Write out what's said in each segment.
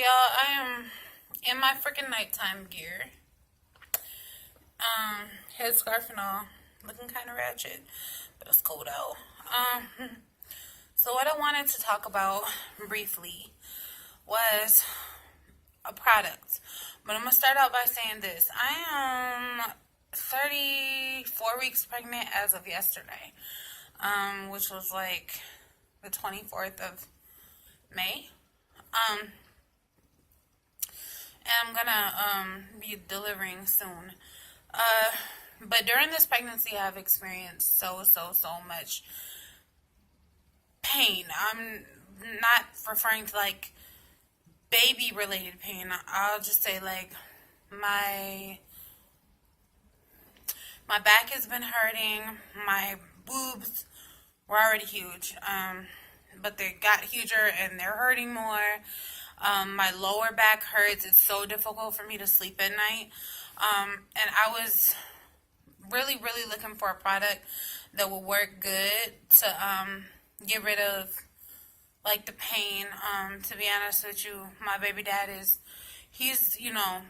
y'all. I am in my freaking nighttime gear. Headscarf and all. Looking kind of ratchet, but it's cold out. So what I wanted to talk about briefly was a product. But I'm going to start out by saying this. I am 34 weeks pregnant as of yesterday, which was like the 24th of May. Um, and I'm gonna be delivering soon. But during this pregnancy, I've experienced so much pain. I'm not referring to like baby related pain. I'll just say like my my back has been hurting. My boobs were already huge, but they got huger and they're hurting more. My lower back hurts. It's so difficult for me to sleep at night. And I was really looking for a product that would work good to get rid of like the pain. To be honest with you, my baby dad he's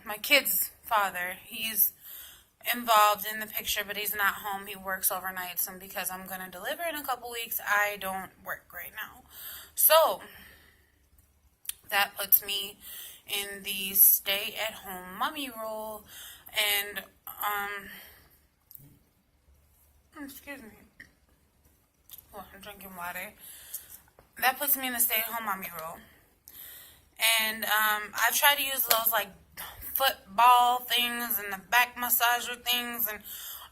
my kid's father. He's involved in the picture, but he's not home. He works overnights, and because I'm gonna deliver in a couple weeks, I don't work right now. So that puts me in the stay at home mommy role. And excuse me. Oh, I'm drinking water. That puts me in the stay at home mommy role. And I've tried to use those like football things and the back massager things and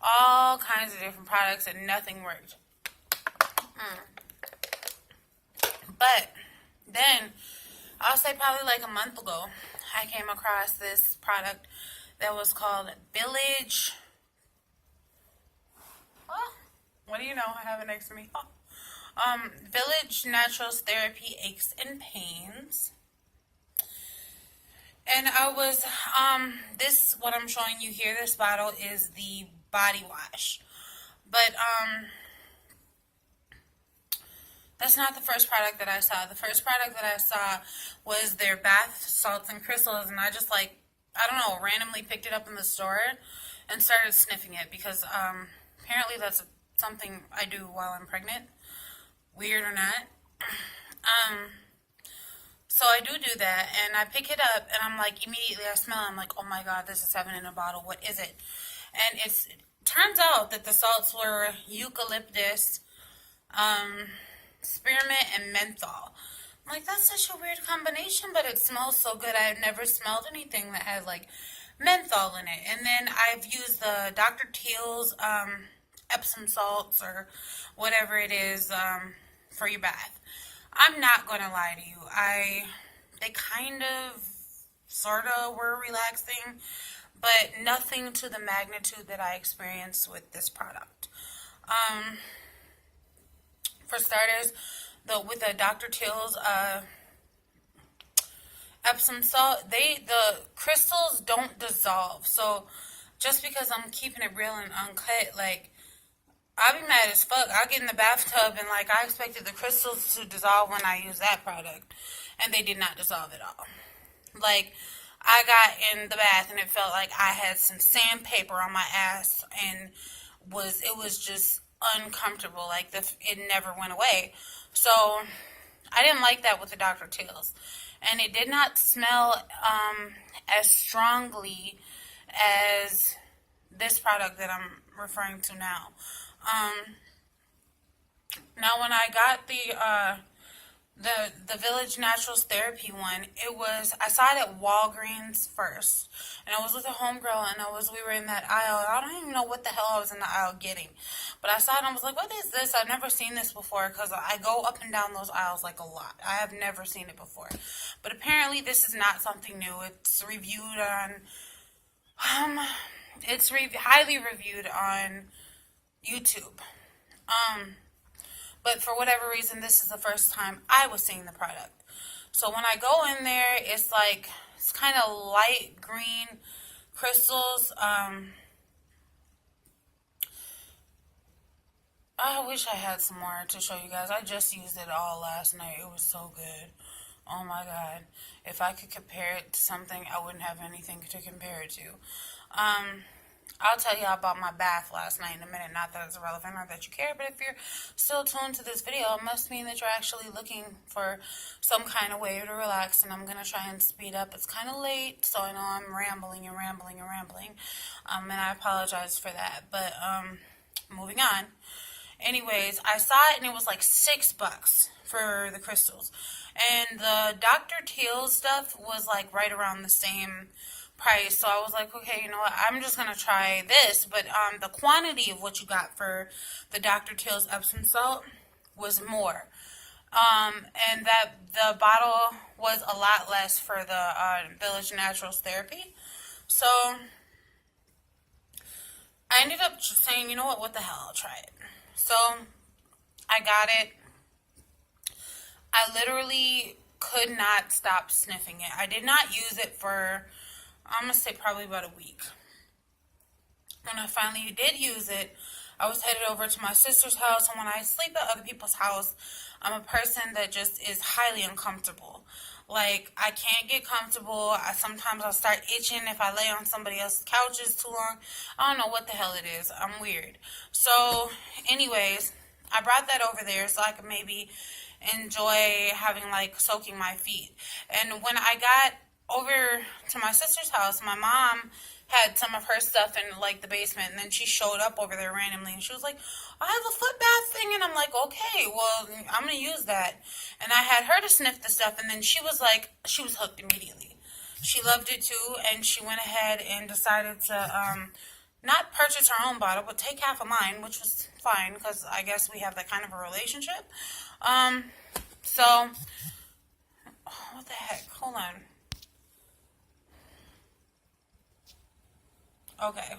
all kinds of different products, and nothing worked. But then I'll say probably like a month ago, I came across this product that was called Village. Oh, what do you know? I have it next to me. Oh. Village Naturals Therapy Aches and Pains. And I was, what I'm showing you here, this bottle is the body wash. But, that's not the first product that I saw. The first product that I saw was their bath salts and crystals, and I just like, I don't know, randomly picked it up in the store and started sniffing it because apparently that's something I do while I'm pregnant. Weird or not. So I do that, and I pick it up, and I'm like, immediately I smell it. I'm like, oh my god, this is heaven in a bottle. What is it? And it turns out that the salts were eucalyptus, spearmint, and menthol. I'm like, that's such a weird combination, but it smells so good. I had never smelled anything that had like menthol in it. And then I've used the Dr. Teal's Epsom salts or whatever it is for your bath. I'm not gonna lie to you. They kind of, sort of were relaxing, but nothing to the magnitude that I experienced with this product. For starters, with the Dr. Teal's Epsom salt, the crystals don't dissolve. So just because I'm keeping it real and uncut, like I'll be mad as fuck. I'll get in the bathtub and like I expected the crystals to dissolve when I use that product, and they did not dissolve at all. Like I got in the bath and it felt like I had some sandpaper on my ass, and it was just uncomfortable. Like it never went away. So I didn't like that with the Dr. Teal's, and it did not smell as strongly as this product that I'm referring to now. Now when I got the Village Naturals Therapy one, I saw it at Walgreens first, and I was with a homegirl, and we were in that aisle. I don't even know what the hell I was in the aisle getting, but I saw it and I was like, what is this? I've never seen this before, because I go up and down those aisles like a lot. I have never seen it before, but apparently this is not something new. It's reviewed on highly reviewed on YouTube. But for whatever reason, this is the first time I was seeing the product. So when I go in there, it's kind of light green crystals. I wish I had some more to show you guys. I just used it all last night. It was so good. Oh my God. If I could compare it to something, I wouldn't have anything to compare it to. I'll tell y'all about my bath last night in a minute. Not that it's relevant or that you care, but if you're still tuned to this video, it must mean that you're actually looking for some kind of way to relax, and I'm going to try and speed up. It's kind of late, so I know I'm rambling and rambling and rambling, and I apologize for that, but moving on. Anyways, I saw it, and it was like $6 for the crystals, and the Dr. Teal stuff was like right around the same price. So I was like, okay, you know what? I'm just gonna try this. But the quantity of what you got for the Dr. Teal's Epsom salt was more. And that the bottle was a lot less for the Village Naturals Therapy. So I ended up just saying, you know what the hell, I'll try it. So I got it. I literally could not stop sniffing it. I did not use it for, I'm going to say probably about a week. When I finally did use it, I was headed over to my sister's house, and when I sleep at other people's house, I'm a person that just is highly uncomfortable. Like, I can't get comfortable. Sometimes I'll start itching if I lay on somebody else's couches too long. I don't know what the hell it is. I'm weird. So, anyways, I brought that over there so I could maybe enjoy having, like, soaking my feet. And when I got over to my sister's house, my mom had some of her stuff in like the basement, and then she showed up over there randomly, and she was like, I have a foot bath thing, and I'm like, okay, well, I'm gonna use that. And I had her to sniff the stuff, and then she was hooked immediately. She loved it too, and she went ahead and decided to not purchase her own bottle, but take half of mine, which was fine, because I guess we have that kind of a relationship. So what the heck, hold on. Okay.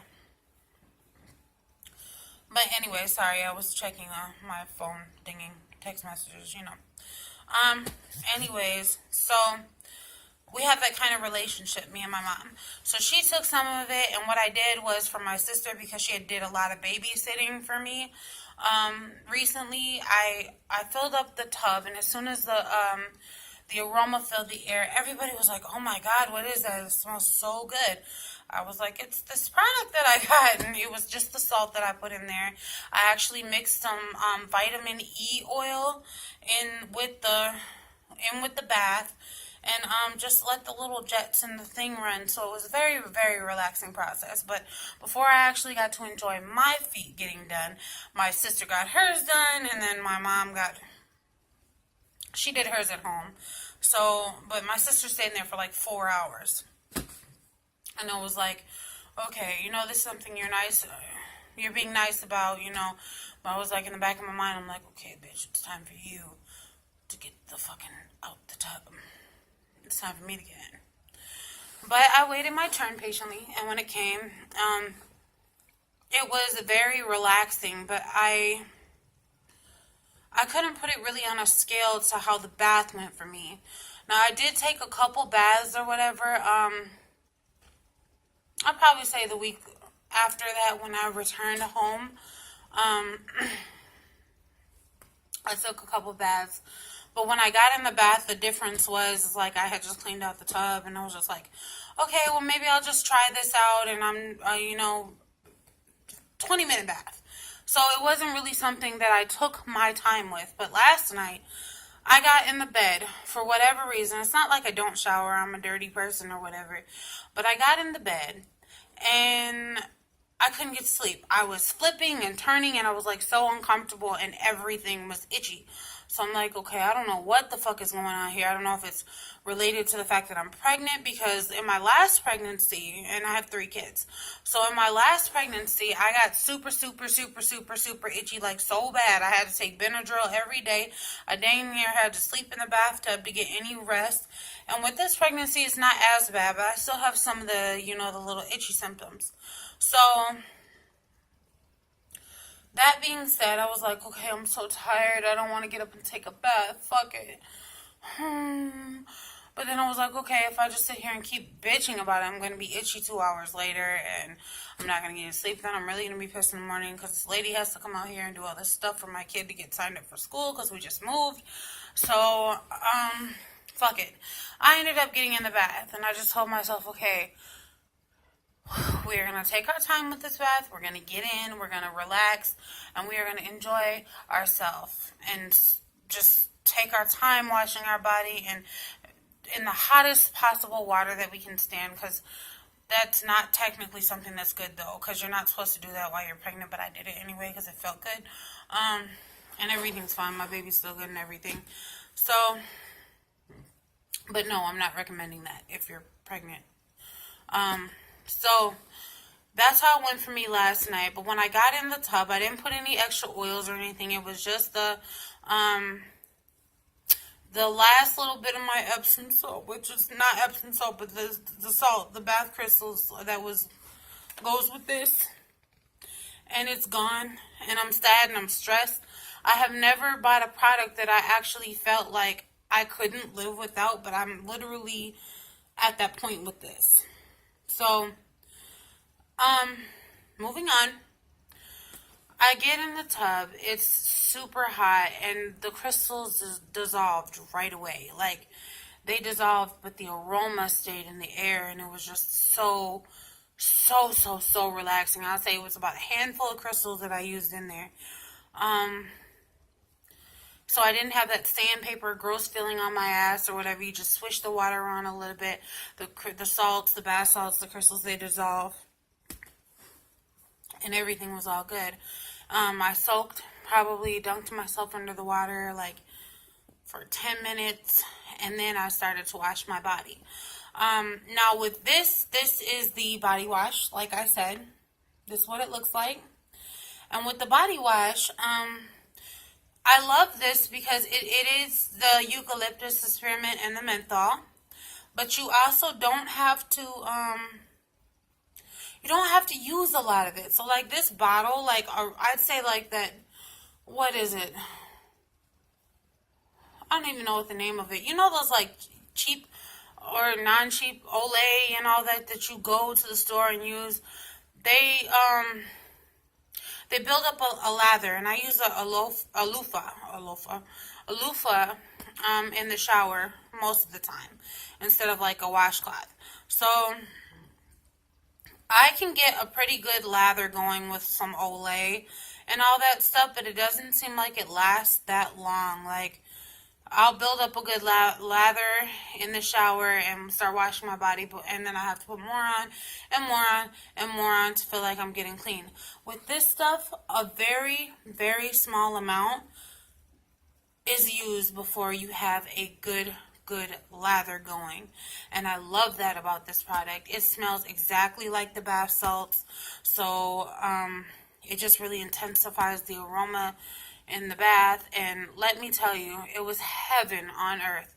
But anyway, sorry, I was checking my phone, dinging text messages, you know. Anyways, so we have that kind of relationship, me and my mom. So she took some of it, and what I did was for my sister, because she had did a lot of babysitting for me, recently, I filled up the tub, and as soon as the aroma filled the air, everybody was like, oh my God, what is that? It smells so good. I was like, it's this product that I got, and it was just the salt that I put in there. I actually mixed some vitamin E oil in with the bath, and just let the little jets in the thing run. So it was a very, very relaxing process. But before I actually got to enjoy my feet getting done, my sister got hers done, and then my mom she did hers at home. So, but my sister stayed in there for like 4 hours. And I was like, okay, you know, this is something you're being nice about, you know. But I was like, in the back of my mind, I'm like, okay, bitch, it's time for you to get the fucking out the tub. It's time for me to get in. But I waited my turn patiently, and when it came, it was very relaxing, but I couldn't put it really on a scale to how the bath went for me. Now, I did take a couple baths or whatever, I'll probably say the week after that when I returned home. I took a couple baths. But when I got in the bath, the difference was like I had just cleaned out the tub, and I was just like, okay, well, maybe I'll just try this out, and I'm, 20-minute bath. So it wasn't really something that I took my time with. But last night, I got in the bed for whatever reason. It's not like I don't shower, I'm a dirty person or whatever. But I got in the bed, and I couldn't get to sleep. I was flipping and turning, and I was like so uncomfortable, and everything was itchy. So I'm like, okay, I don't know what the fuck is going on here. I don't know if it's related to the fact that I'm pregnant, because in my last pregnancy, and I have 3 kids, so in my last pregnancy, I got super, super, super, super, super itchy, like so bad. I had to take Benadryl every day. I dang near had to sleep in the bathtub to get any rest. And with this pregnancy, it's not as bad, but I still have some of the, the little itchy symptoms. So that being said, I was like, okay, I'm so tired. I don't want to get up and take a bath. Fuck it. But then I was like, okay, if I just sit here and keep bitching about it, I'm going to be itchy 2 hours later, and I'm not going to get to sleep. Then I'm really going to be pissed in the morning because this lady has to come out here and do all this stuff for my kid to get signed up for school because we just moved. So fuck it. I ended up getting in the bath, and I just told myself, okay, we're going to take our time with this bath. We're going to get in. We're going to relax. And we are going to enjoy ourselves. And just take our time washing our body and in the hottest possible water that we can stand. Because that's not technically something that's good, though. Because you're not supposed to do that while you're pregnant. But I did it anyway because it felt good. And everything's fine. My baby's still good and everything. So, but no, I'm not recommending that if you're pregnant. So that's how it went for me last night. But when I got in the tub, I didn't put any extra oils or anything. It was just the last little bit of my Epsom salt, which is not Epsom salt, but the salt, the bath crystals goes with this. And it's gone. And I'm sad and I'm stressed. I have never bought a product that I actually felt like I couldn't live without, but I'm literally at that point with this. So, moving on. I get in the tub. It's super hot, and the crystals dissolved right away. Like, they dissolved, but the aroma stayed in the air, and it was just so relaxing. I'll say it was about a handful of crystals that I used in there. So I didn't have that sandpaper gross feeling on my ass or whatever. You just swish the water around a little bit. The salts, the bath salts, the crystals, they dissolve. And everything was all good. I probably dunked myself under the water like for 10 minutes. And then I started to wash my body. Now with this is the body wash, like I said. This is what it looks like. And with the body wash, I love this because it is the eucalyptus, the spearmint, and the menthol. But you also don't have to, you don't have to use a lot of it. So like this bottle, like I'd say like that, what is it? I don't even know what the name of it. You know those like cheap or non-cheap Olay and all that you go to the store and use? They build up a lather, and I use a loofah in the shower most of the time instead of like a washcloth. So I can get a pretty good lather going with some Olay and all that stuff, but it doesn't seem like it lasts that long. Like, I'll build up a good lather in the shower and start washing my body, and then I have to put more on and more on and more on to feel like I'm getting clean. With this stuff, a very, very small amount is used before you have a good lather going. And I love that about this product. It smells exactly like the bath salts, so it just really intensifies the aroma in the bath. And let me tell you, it was heaven on earth.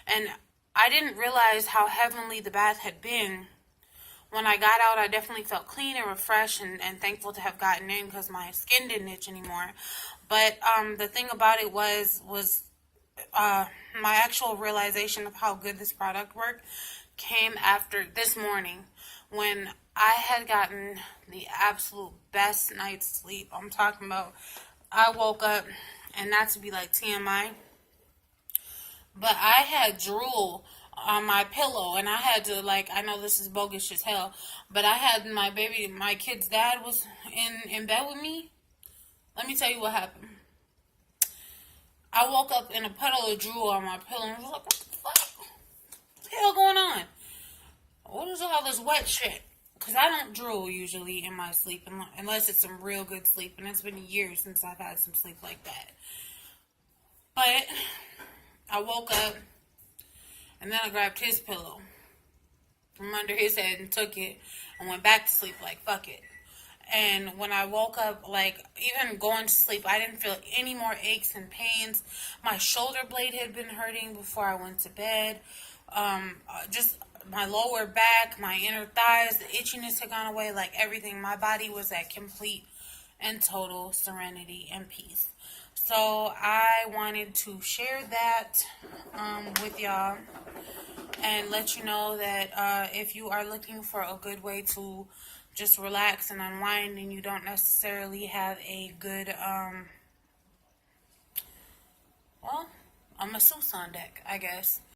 And I didn't realize how heavenly the bath had been. When I got out, I definitely felt clean and refreshed and thankful to have gotten in because my skin didn't itch anymore. But the thing about it was my actual realization of how good this product worked came after this morning when I had gotten the absolute best night's sleep. I'm talking about, I woke up, and not to be like TMI, but I had drool on my pillow, and I had to, like, I know this is bogus as hell, but I had my kid's dad was in bed with me. Let me tell you what happened. I woke up in a puddle of drool on my pillow, and I was like, what the fuck? What the hell going on? What is all this wet shit? Because I don't drool usually in my sleep unless it's some real good sleep. And it's been years since I've had some sleep like that. But I woke up and then I grabbed his pillow from under his head and took it and went back to sleep like, fuck it. And when I woke up, like, even going to sleep, I didn't feel any more aches and pains. My shoulder blade had been hurting before I went to bed. Just my lower back, my inner thighs, the itchiness had gone away, like everything. My body was at complete and total serenity and peace. So I wanted to share that with y'all and let you know that if you are looking for a good way to just relax and unwind and you don't necessarily have a good, a masseuse on deck, I guess.